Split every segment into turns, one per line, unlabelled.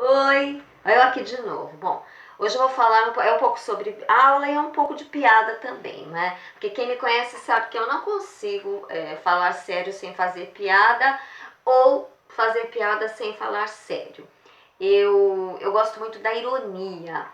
Oi, eu aqui de novo. Bom, hoje eu vou falar um pouco sobre aula e um pouco de piada também, né? Porque quem me conhece sabe que eu não consigo falar sério sem fazer piada ou fazer piada sem falar sério. Eu gosto muito da ironia,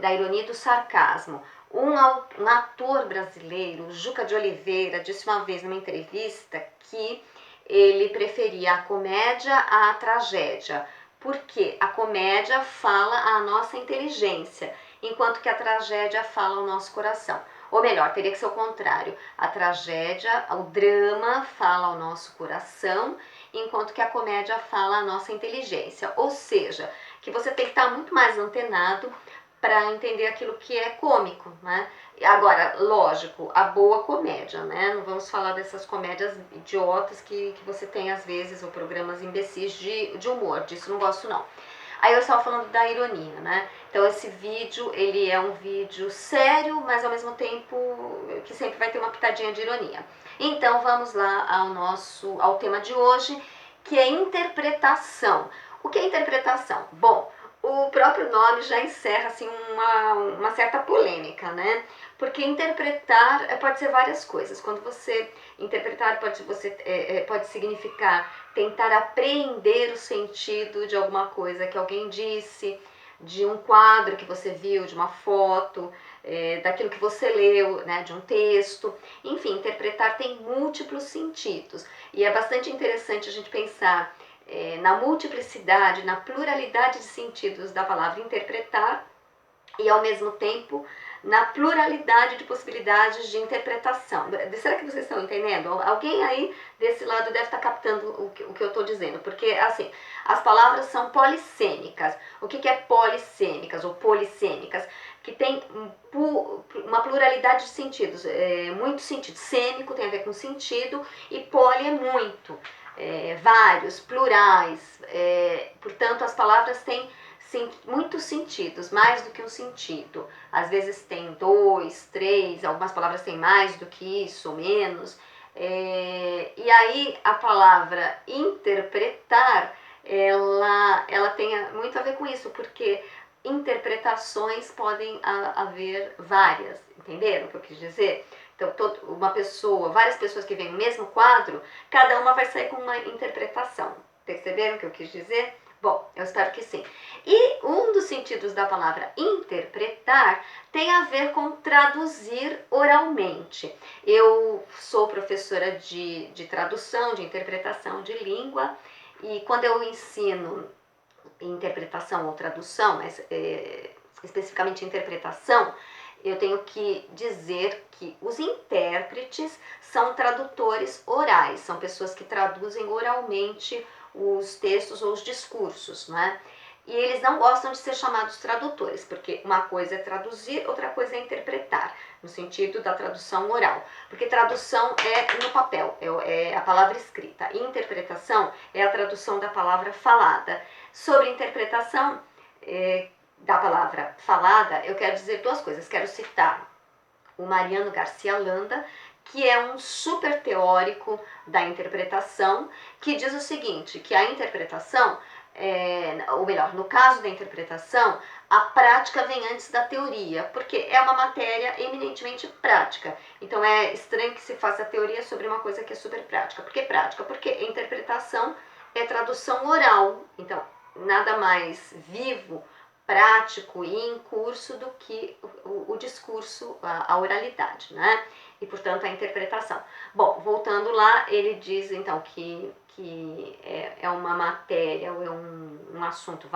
da ironia e do sarcasmo. Um ator brasileiro, Juca de Oliveira, disse uma vez numa entrevista que ele preferia a comédia à tragédia, porque a comédia fala a nossa inteligência, enquanto que a tragédia fala ao nosso coração. Ou melhor, teria que ser o contrário. A tragédia, o drama fala ao nosso coração, enquanto que a comédia fala a nossa inteligência. Ou seja, que você tem que estar muito mais antenado para entender aquilo que é cômico, né? Agora, lógico, a boa comédia, né? Não vamos falar dessas comédias idiotas que você tem às vezes, ou programas imbecis de humor, disso não gosto não. Aí eu estava falando da ironia, né? Então esse vídeo, ele é um vídeo sério, mas ao mesmo tempo que sempre vai ter uma pitadinha de ironia. Então vamos lá ao tema de hoje, que é interpretação. O que é interpretação? Bom, o próprio nome já encerra assim uma certa polêmica, né? Porque interpretar pode ser várias coisas. Quando você interpretar pode significar tentar apreender o sentido de alguma coisa que alguém disse, de um quadro que você viu, de uma foto, daquilo que você leu, né, de um texto. Enfim, interpretar tem múltiplos sentidos. E é bastante interessante a gente pensar na multiplicidade, na pluralidade de sentidos da palavra interpretar e ao mesmo tempo na pluralidade de possibilidades de interpretação. Será que vocês estão entendendo? Alguém aí desse lado deve estar captando o que eu estou dizendo, porque assim, as palavras são polissêmicas. O que é polissêmicas ou polissêmicas? Que tem uma pluralidade de sentidos, muito sentido. Sêmico tem a ver com sentido e poli é muito, vários, plurais. Portanto, as palavras têm muitos sentidos, mais do que um sentido. Às vezes tem dois, três, algumas palavras têm mais do que isso, menos. E aí a palavra interpretar, ela tem muito a ver com isso, porque interpretações podem haver várias, entenderam o que eu quis dizer? Então, várias pessoas que veem o mesmo quadro, cada uma vai sair com uma interpretação. Perceberam o que eu quis dizer? Bom, eu espero que sim. E um dos sentidos da palavra interpretar tem a ver com traduzir oralmente. Eu sou professora de tradução, de interpretação de língua, e quando eu ensino interpretação ou tradução, mas especificamente interpretação, eu tenho que dizer que os intérpretes são tradutores orais, são pessoas que traduzem oralmente os textos ou os discursos, né? E eles não gostam de ser chamados tradutores, porque uma coisa é traduzir, outra coisa é interpretar, no sentido da tradução oral. Porque tradução é no papel, é a palavra escrita. E interpretação é a tradução da palavra falada. Sobre interpretação da palavra falada, eu quero dizer duas coisas. Quero citar o Mariano Garcia Landa, que é um super teórico da interpretação, que diz o seguinte, que a interpretação, ou melhor, no caso da interpretação, a prática vem antes da teoria, porque é uma matéria eminentemente prática. Então é estranho que se faça teoria sobre uma coisa que é super prática. Por que prática? Porque a interpretação é tradução oral. Então, nada mais vivo, prático e em curso do que o discurso, a oralidade, né? E, portanto, a interpretação. Bom, voltando lá, ele diz, então, que é uma matéria, ou é um assunto,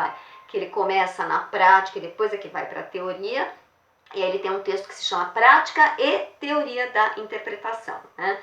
que ele começa na prática e depois é que vai para a teoria, e aí ele tem um texto que se chama Prática e Teoria da Interpretação, né?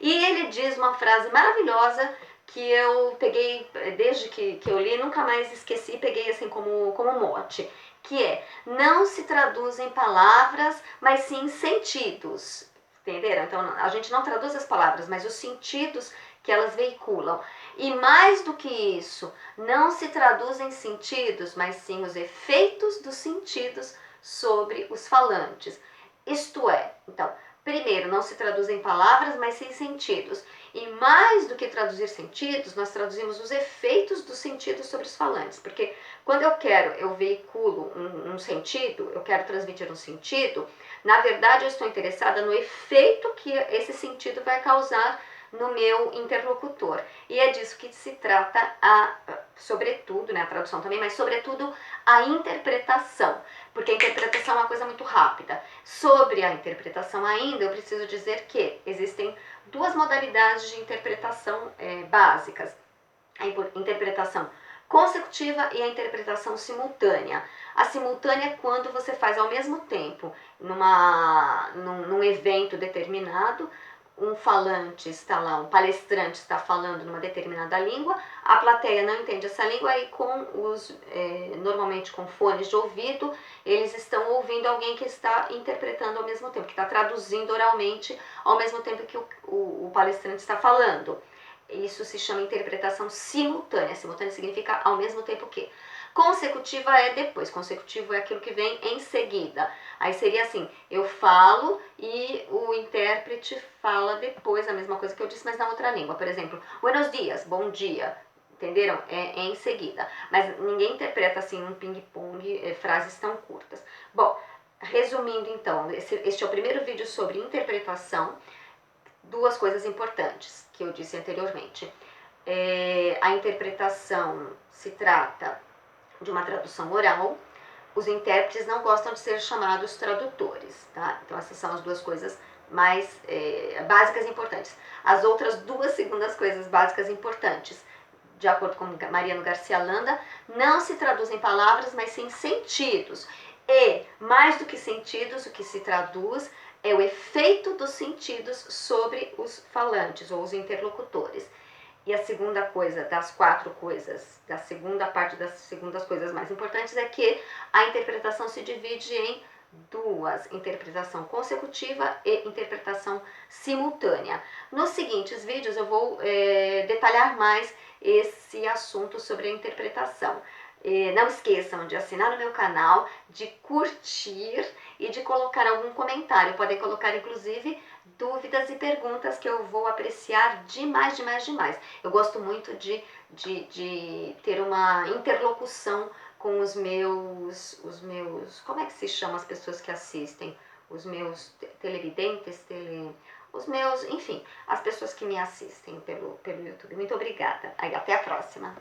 E ele diz uma frase maravilhosa que eu peguei, desde que eu li, nunca mais esqueci, peguei assim como mote, que é: não se traduzem palavras, mas sim sentidos. Entenderam? Então a gente não traduz as palavras, mas os sentidos que elas veiculam. E mais do que isso, não se traduzem sentidos, mas sim os efeitos dos sentidos sobre os falantes. Isto é, então, Primeiro, não se traduz em palavras, mas sim sentidos. E mais do que traduzir sentidos, nós traduzimos os efeitos dos sentidos sobre os falantes. Porque quando eu veiculo um sentido, eu quero transmitir um sentido, na verdade eu estou interessada no efeito que esse sentido vai causar no meu interlocutor. E é disso que se trata, sobretudo, né, a tradução também, mas sobretudo a interpretação, porque a interpretação é uma coisa muito rápida. Sobre a interpretação ainda, eu preciso dizer que existem duas modalidades de interpretação básicas. A interpretação consecutiva e a interpretação simultânea. A simultânea é quando você faz ao mesmo tempo, num evento determinado, um falante está lá, um palestrante está falando numa determinada língua, a plateia não entende essa língua e normalmente com fones de ouvido, eles estão ouvindo alguém que está interpretando ao mesmo tempo, que está traduzindo oralmente ao mesmo tempo que o palestrante está falando. Isso se chama interpretação simultânea. Simultânea significa ao mesmo tempo que. Consecutiva é depois. Consecutivo é aquilo que vem em seguida. Aí seria assim, eu falo e o intérprete fala depois a mesma coisa que eu disse, mas na outra língua. Por exemplo, buenos dias, bom dia. Entenderam? É em seguida. Mas ninguém interpreta assim um ping-pong, frases tão curtas. Bom, resumindo então, este é o primeiro vídeo sobre interpretação. Duas coisas importantes que eu disse anteriormente. A interpretação se trata de uma tradução oral. Os intérpretes não gostam de ser chamados tradutores, tá? Então essas são as duas coisas mais básicas e importantes. As outras duas segundas coisas básicas e importantes, de acordo com Mariano Garcia Landa, não se traduzem palavras, mas sim sentidos. E, mais do que sentidos, o que se traduz é o efeito dos sentidos sobre os falantes ou os interlocutores. E a segunda coisa, das quatro coisas, da segunda parte das segundas coisas mais importantes é que a interpretação se divide em duas, interpretação consecutiva e interpretação simultânea. Nos seguintes vídeos eu vou detalhar mais esse assunto sobre a interpretação. Não esqueçam de assinar o meu canal, de curtir e de colocar algum comentário. Podem colocar, inclusive, dúvidas e perguntas que eu vou apreciar demais, demais, demais. Eu gosto muito de ter uma interlocução com os meus, como é que se chama as pessoas que assistem? Os meus televidentes, os meus, enfim, as pessoas que me assistem pelo YouTube. Muito obrigada. Aí, até a próxima.